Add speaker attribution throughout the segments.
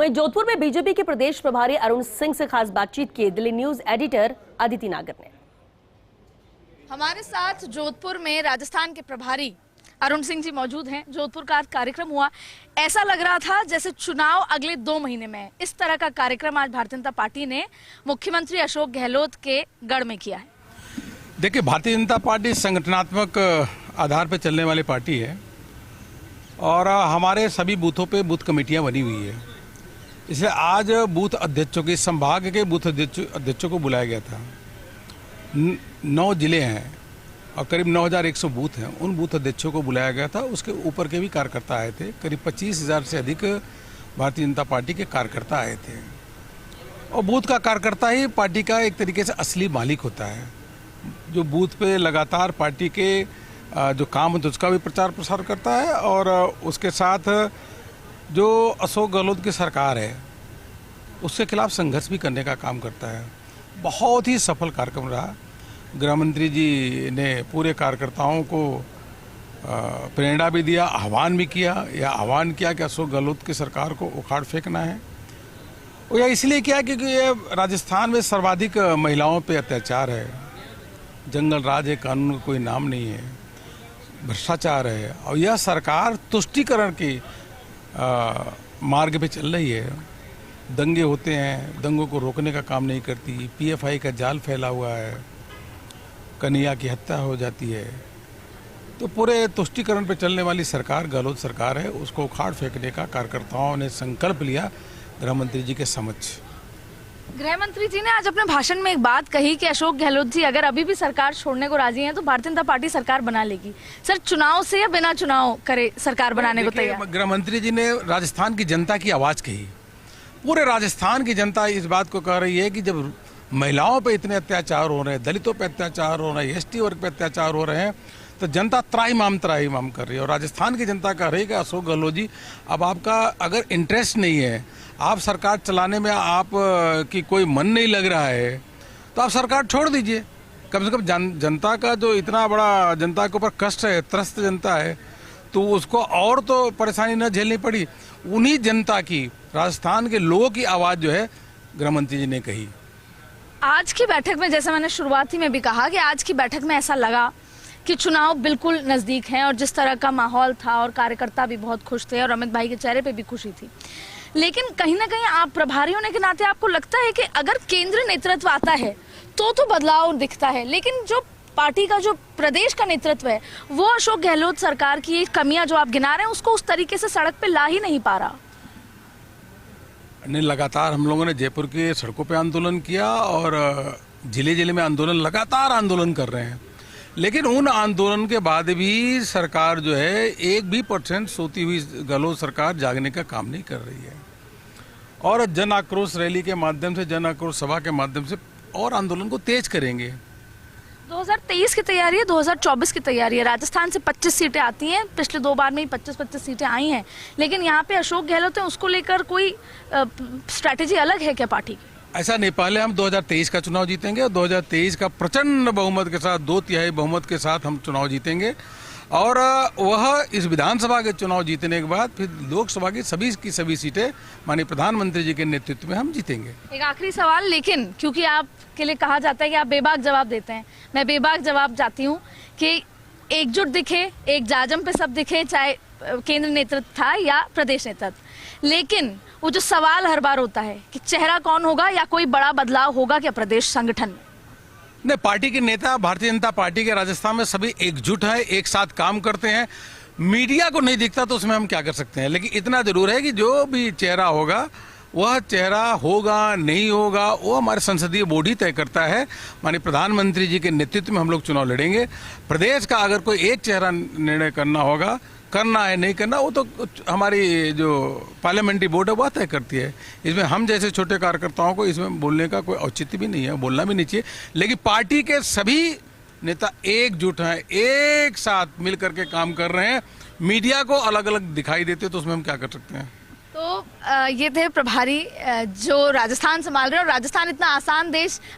Speaker 1: वहीं जोधपुर में बीजेपी के प्रदेश प्रभारी अरुण सिंह से खास बातचीत की दिल्ली न्यूज एडिटर अदिति नागर ने।
Speaker 2: हमारे साथ जोधपुर में राजस्थान के प्रभारी अरुण सिंह जी मौजूद हैं। जोधपुर का कार्यक्रम हुआ, ऐसा लग रहा था जैसे चुनाव अगले 2 महीने में है। इस तरह का कार्यक्रम आज भारतीय जनता पार्टी ने मुख्यमंत्री अशोक गहलोत के गढ़ में किया है।
Speaker 3: देखिए, भारतीय जनता पार्टी संगठनात्मक आधार पर चलने वाली पार्टी है और हमारे सभी बूथों पे बूथ कमेटियां बनी हुई है। इसलिए आज बूथ अध्यक्षों के संभाग के बूथ अध्यक्षों को बुलाया गया था। 9 जिले हैं और करीब 9100 बूथ हैं। उन बूथ अध्यक्षों को बुलाया गया था। उसके ऊपर के भी कार्यकर्ता आए थे। करीब 25,000 से अधिक भारतीय जनता पार्टी के कार्यकर्ता आए थे। और बूथ का कार्यकर्ता ही पार्टी का एक तरीके से असली मालिक होता है, जो बूथ पे लगातार पार्टी के जो काम होता है उसका भी प्रचार प्रसार करता है और उसके साथ जो अशोक गहलोत की सरकार है उसके खिलाफ संघर्ष भी करने का काम करता है। बहुत ही सफल कार्यक्रम रहा। गृह मंत्री जी ने पूरे कार्यकर्ताओं को प्रेरणा भी दिया, आह्वान भी किया। यह आह्वान किया कि अशोक गहलोत की सरकार को उखाड़ फेंकना है। और यह इसलिए किया क्योंकि ये राजस्थान में सर्वाधिक महिलाओं पे अत्याचार है, जंगल राज है, कानून का कोई नाम नहीं है, भ्रष्टाचार है और यह सरकार तुष्टीकरण की मार्ग पे चल रही है। दंगे होते हैं, दंगों को रोकने का काम नहीं करती। पीएफआई का जाल फैला हुआ है, कन्हैया की हत्या हो जाती है। तो पूरे तुष्टीकरण पे चलने वाली सरकार गहलोत सरकार है, उसको उखाड़ फेंकने का कार्यकर्ताओं ने संकल्प लिया गृह मंत्री जी के समक्ष।
Speaker 2: गृह मंत्री जी ने आज अपने भाषण में एक बात कही कि अशोक गहलोत जी अगर अभी भी सरकार छोड़ने को राजी हैं तो भारतीय जनता पार्टी सरकार बना लेगी। सर, चुनाव से या बिना चुनाव करे सरकार बनाने को तैयार?
Speaker 3: गृह मंत्री जी ने राजस्थान की जनता की आवाज कही। पूरे राजस्थान की जनता इस बात को कह रही है कि जब महिलाओं पे इतने अत्याचार हो रहे हैं, दलितों पे अत्याचार हो रहे हैं, एसटी वर्ग पे अत्याचार हो रहे हैं, तो जनता त्राहिमाम कर रही है। और राजस्थान की जनता कह रही है कि अशोक गहलोत जी, अब आपका अगर इंटरेस्ट नहीं है, आप सरकार चलाने में आप की कोई मन नहीं लग रहा है, तो आप सरकार छोड़ दीजिए। कम से कम जनता का जो इतना बड़ा जनता के ऊपर कष्ट है, त्रस्त जनता है, तो उसको और तो परेशानी न झेलनी पड़ी। उन्हीं जनता की, राजस्थान के लोगों की आवाज़ जो है गृह मंत्री जी ने कही।
Speaker 2: आज की बैठक में, जैसे मैंने शुरुआती में भी कहा कि आज की बैठक में ऐसा लगा कि चुनाव बिल्कुल नज़दीक है और जिस तरह का माहौल था और कार्यकर्ता भी बहुत खुश थे और अमित भाई के चेहरे पे भी खुशी थी। लेकिन कहीं ना कहीं आप प्रभारी होने के नाते आपको लगता है कि अगर केंद्र नेतृत्व आता है तो बदलाव दिखता है, लेकिन जो पार्टी का जो प्रदेश का नेतृत्व है वो अशोक गहलोत सरकार की कमियां जो आप गिना रहे हैं उसको उस तरीके से सड़क पे ला ही नहीं पा रहा।
Speaker 3: नहीं, लगातार हम लोगों ने जयपुर के सड़कों पे आंदोलन किया और जिले जिले में लगातार आंदोलन कर रहे हैं, लेकिन उन आंदोलन के बाद भी सरकार जो है 1% सोती हुई गहलोत सरकार जागने का काम नहीं कर रही है। और जन आक्रोश रैली के माध्यम से, जन आक्रोश सभा के माध्यम से और आंदोलन को तेज करेंगे।
Speaker 2: 2023 की तैयारी है, 2024 की तैयारी है। राजस्थान से 25 सीटें आती हैं, पिछले 2 बार में ही 25-25 सीटें आई हैं, लेकिन यहाँ पे अशोक गहलोत है, उसको लेकर कोई स्ट्रैटेजी अलग है क्या पार्टी की?
Speaker 3: ऐसा नहीं, पहले हम 2023 का चुनाव जीतेंगे और 2023 का प्रचंड बहुमत के साथ, 2/3 बहुमत के साथ हम चुनाव जीतेंगे और वह इस विधानसभा के चुनाव जीतने के बाद फिर लोकसभा की सभी सीटें माननीय प्रधानमंत्री जी के नेतृत्व में हम जीतेंगे।
Speaker 2: एक आखिरी सवाल, लेकिन क्योंकि आपके लिए कहा जाता है कि आप बेबाक जवाब देते हैं, मैं बेबाक जवाब चाहती हूँ कि एकजुट दिखे, एक जाजम पे सब दिखे, चाहे केंद्र नेतृत्व था या प्रदेश नेतृत्व, लेकिन वो जो सवाल हर बार होता है कि चेहरा कौन होगा या कोई बड़ा बदलाव होगा क्या प्रदेश संगठन में?
Speaker 3: नहीं, पार्टी के नेता, भारतीय जनता पार्टी के राजस्थान में सभी एकजुट है, एक साथ काम करते हैं। मीडिया को नहीं दिखता तो उसमें हम क्या कर सकते हैं, लेकिन इतना जरूर है कि जो भी चेहरा होगा वह चेहरा होगा नहीं होगा वो हमारे संसदीय बोर्ड ही तय करता है। माननीय प्रधानमंत्री जी के नेतृत्व में हम लोग चुनाव लड़ेंगे। प्रदेश का अगर कोई एक चेहरा निर्णय करना होगा, करना है नहीं करना, वो तो हमारी जो पार्लियामेंट्री बोर्ड है वह तय करती है। इसमें हम जैसे छोटे कार्यकर्ताओं को इसमें बोलने का कोई औचित्य भी नहीं है, बोलना भी नहीं चाहिए। लेकिन पार्टी के सभी नेता एकजुट हैं, एक साथ मिल करके काम कर रहे हैं। मीडिया को अलग अलग दिखाई देते तो उसमें हम क्या कर सकते हैं?
Speaker 2: तो ये थे प्रभारी जो राजस्थान संभाल रहे हैं। और राजस्थान इतना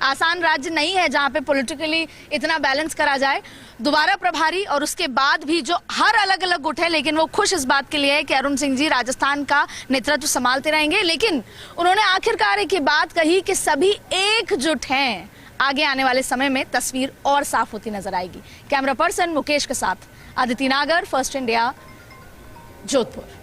Speaker 2: आसान राज्य नहीं है जहां पे पॉलिटिकली इतना बैलेंस करा जाए। दोबारा प्रभारी और उसके बाद भी जो हर अलग अलग गुट है, लेकिन वो खुश इस बात के लिए है कि अरुण सिंह जी राजस्थान का नेतृत्व संभालते रहेंगे। लेकिन उन्होंने आखिरकार एक बात कही कि सभी एकजुट हैं। आगे आने वाले समय में तस्वीर और साफ होती नजर आएगी। कैमरा पर्सन मुकेश के साथ अदिति नागर, फर्स्ट इंडिया, जोधपुर।